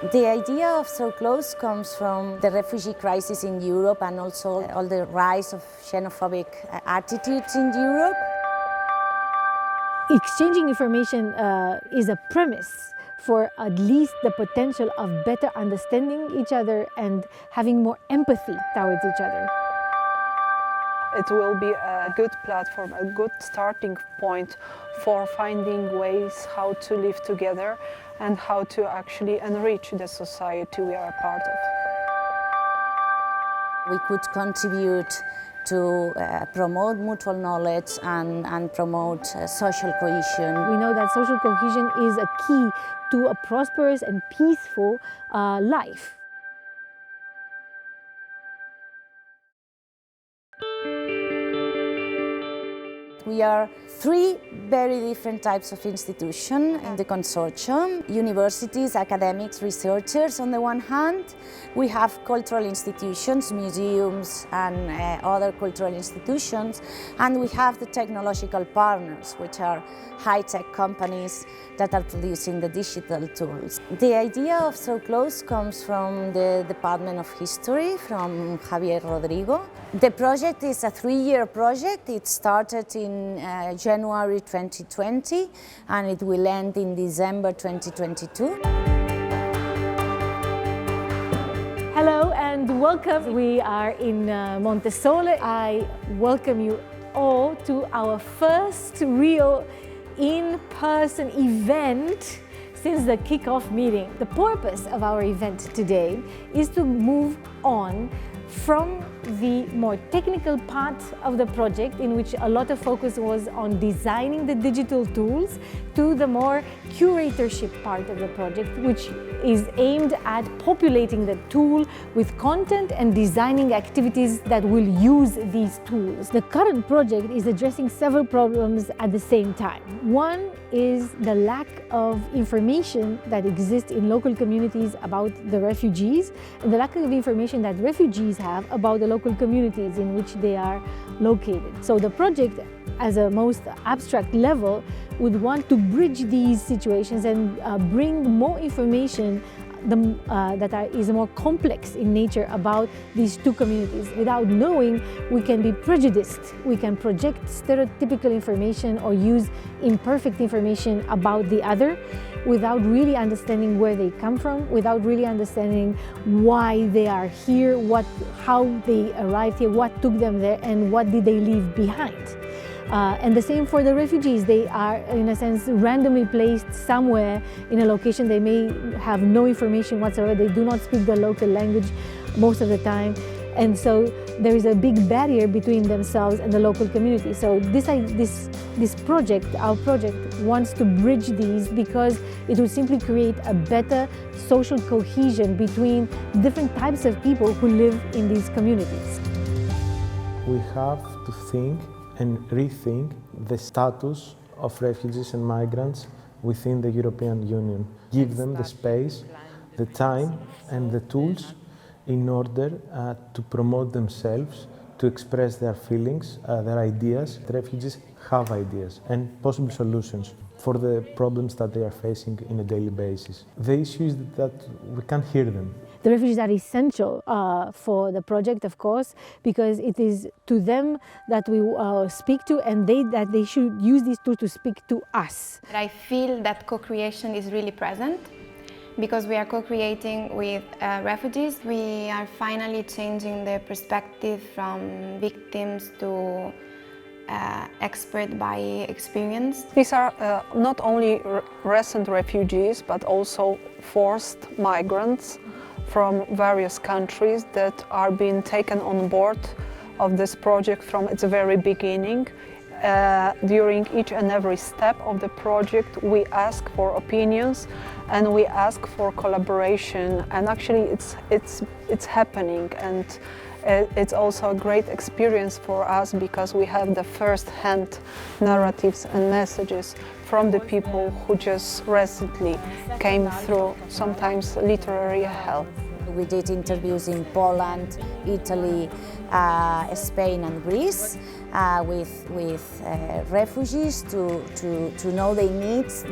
The idea of So Close comes from the refugee crisis in Europe and also all the rise of xenophobic attitudes in Europe. Exchanging information is a premise for at least the potential of better understanding each other and having more empathy towards each other. It will be a good platform, a good starting point for finding ways how to live together and how to actually enrich the society we are a part of. We could contribute to promote mutual knowledge and promote social cohesion. We know that social cohesion is a key to a prosperous and peaceful life. We are three very different types of institutions in the consortium. Universities, academics, researchers on the one hand. We have cultural institutions, museums and other cultural institutions. And we have the technological partners, which are high-tech companies that are producing the digital tools. The idea of So Close comes from the Department of History, from Javier Rodrigo. The project is a 3-year project. It started in January 2020 and it will end in December 2022. Hello and welcome. We are in Montesole. I welcome you all to our first real in-person event since the kick-off meeting. The purpose of our event today is to move on from the more technical part of the project, in which a lot of focus was on designing the digital tools, to the more curatorship part of the project, which is aimed at populating the tool with content and designing activities that will use these tools. The current project is addressing several problems at the same time. One is the lack of information that exists in local communities about the refugees, and the lack of information that refugees have about the local communities in which they are located. So the project, as a most abstract level, would want to bridge these situations and bring more information that is more complex in nature about these two communities. Without knowing, we can be prejudiced. We can project stereotypical information or use imperfect information about the other without really understanding where they come from, without really understanding why they are here, how they arrived here, what took them there, and what did they leave behind. And the same for the refugees. They are, in a sense, randomly placed somewhere in a location. They may have no information whatsoever. They do not speak the local language most of the time. And so there is a big barrier between themselves and the local community. So this project, our project, wants to bridge these because it will simply create a better social cohesion between different types of people who live in these communities. We have to think and rethink the status of refugees and migrants within the European Union. Give them the space, the time and the tools in order to promote themselves, to express their feelings, their ideas. The refugees have ideas and possible solutions for the problems that they are facing on a daily basis. The issue is that we can't hear them. The refugees are essential for the project, of course, because it is to them that we speak to, and that they should use these tools to speak to us. I feel that co-creation is really present because we are co-creating with refugees. We are finally changing the perspective from victims to expert by experience. These are not only recent refugees, but also forced migrants from various countries that are being taken on board of this project from its very beginning. During each and every step of the project, we ask for opinions and we ask for collaboration, and actually it's happening, and it's also a great experience for us because we have the first-hand narratives and messages from the people who just recently came through sometimes literary hell. We did interviews in Poland, Italy, Spain and Greece with refugees to know their needs,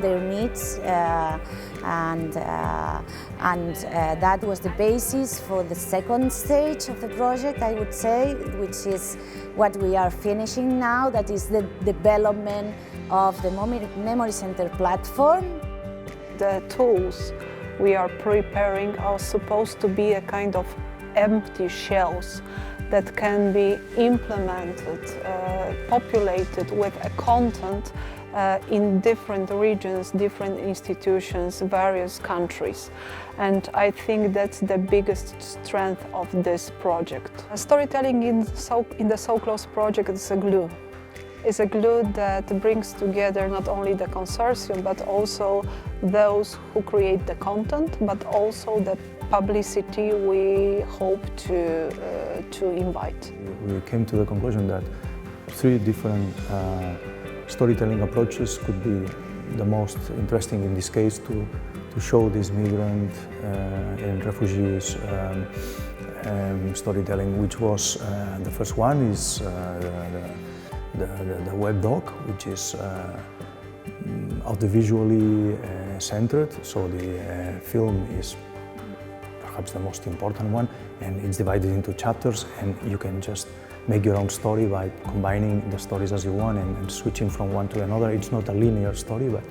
and that was the basis for the second stage of the project, I would say, which is what we are finishing now, that is the development of the Memory Center platform. The tools we are preparing are supposed to be a kind of empty shells that can be implemented, populated with a content in different regions, different institutions, various countries. And I think that's the biggest strength of this project. Storytelling in the So Close project is a glue. It's a glue that brings together not only the consortium, but also those who create the content, but also the publicity we hope to invite. We came to the conclusion that 3 different storytelling approaches could be the most interesting in this case to show these migrant and refugees storytelling, which was the first one is the web doc, which is audiovisually centered, so the film is perhaps the most important one, and it's divided into chapters, and you can just make your own story by combining the stories as you want and switching from one to another. It's not a linear story, but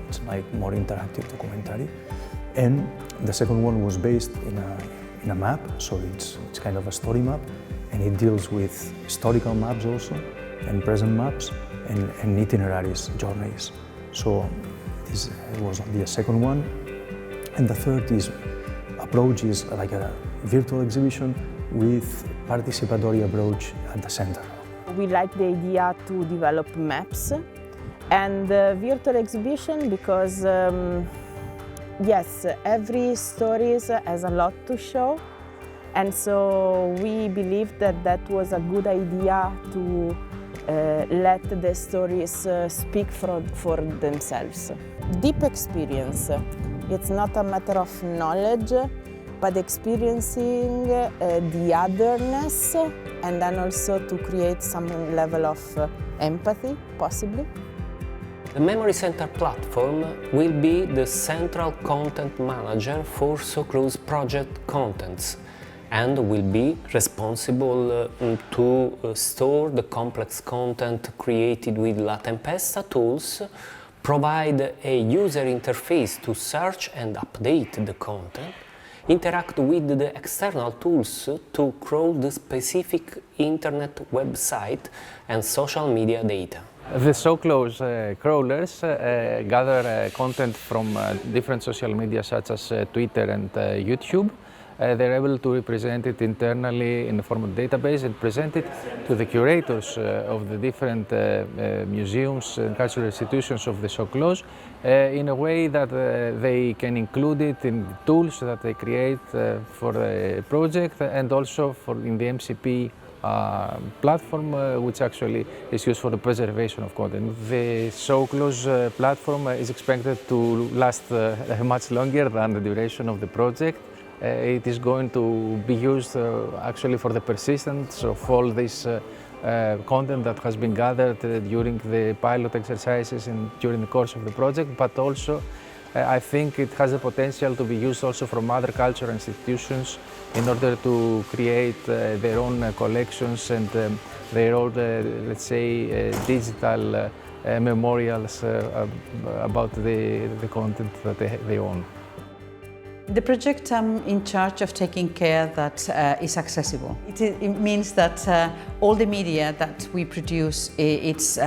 it's like more interactive documentary. And the second one was based in a map, so it's kind of a story map, and it deals with historical maps also, and present maps, and itineraries, journeys. So this was the second one. And the third approach is like a virtual exhibition with participatory approach at the center. We like the idea to develop maps and virtual exhibition because yes, every story has a lot to show, and so we believe that that was a good idea to let the stories speak for themselves. Deep experience. It's not a matter of knowledge, but experiencing the otherness, and then also to create some level of empathy, possibly. The Memory Center platform will be the central content manager for So Close project contents, and will be responsible to store the complex content created with La Tempesta tools, provide a user interface to search and update the content, interact with the external tools to crawl the specific internet website and social media data. The So Close crawlers gather content from different social media such as Twitter and YouTube. They're able to represent it internally in the form of database and present it to the curators of the different museums and cultural institutions of the So Close in a way that they can include it in tools that they create for the project, and also in the MCP platform, which actually is used for the preservation of content. The So Close platform is expected to last much longer than the duration of the project. It is going to be used actually for the persistence of all this content that has been gathered during the pilot exercises and during the course of the project, but also I think it has the potential to be used also from other cultural institutions in order to create their own collections and their own, let's say, digital memorials about the content that they own. The project, I'm in charge of taking care that is accessible. It means that all the media that we produce, it's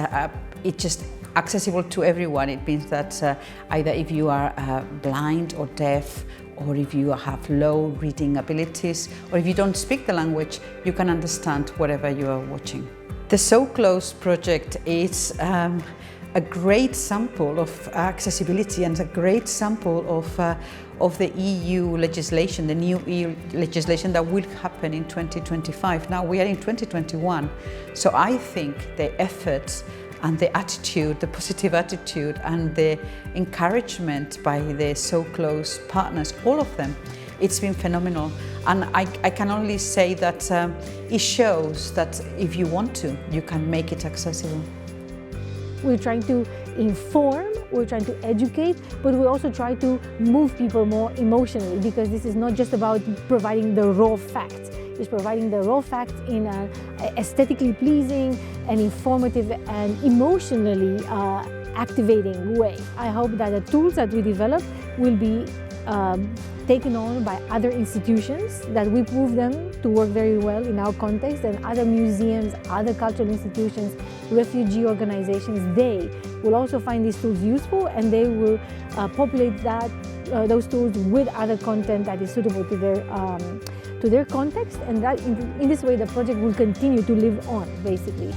just accessible to everyone. It means that either if you are blind or deaf, or if you have low reading abilities, or if you don't speak the language, you can understand whatever you are watching. The So Close project is a great sample of accessibility and a great sample of the EU legislation, the new EU legislation that will happen in 2025. Now we are in 2021, so I think the efforts and the attitude, the positive attitude and the encouragement by the So Close partners, all of them, it's been phenomenal. And I can only say that it shows that if you want to, you can make it accessible. We're trying to inform we're trying to educate, but we also try to move people more emotionally, because this is not just about providing the raw facts. It's providing the raw facts in an aesthetically pleasing and informative and emotionally activating way. I hope that the tools that we develop will be taken on by other institutions, that we prove them to work very well in our context, and other museums, other cultural institutions, refugee organizations, they will also find these tools useful, and they will populate those tools with other content that is suitable to their context, and that in this way the project will continue to live on, basically.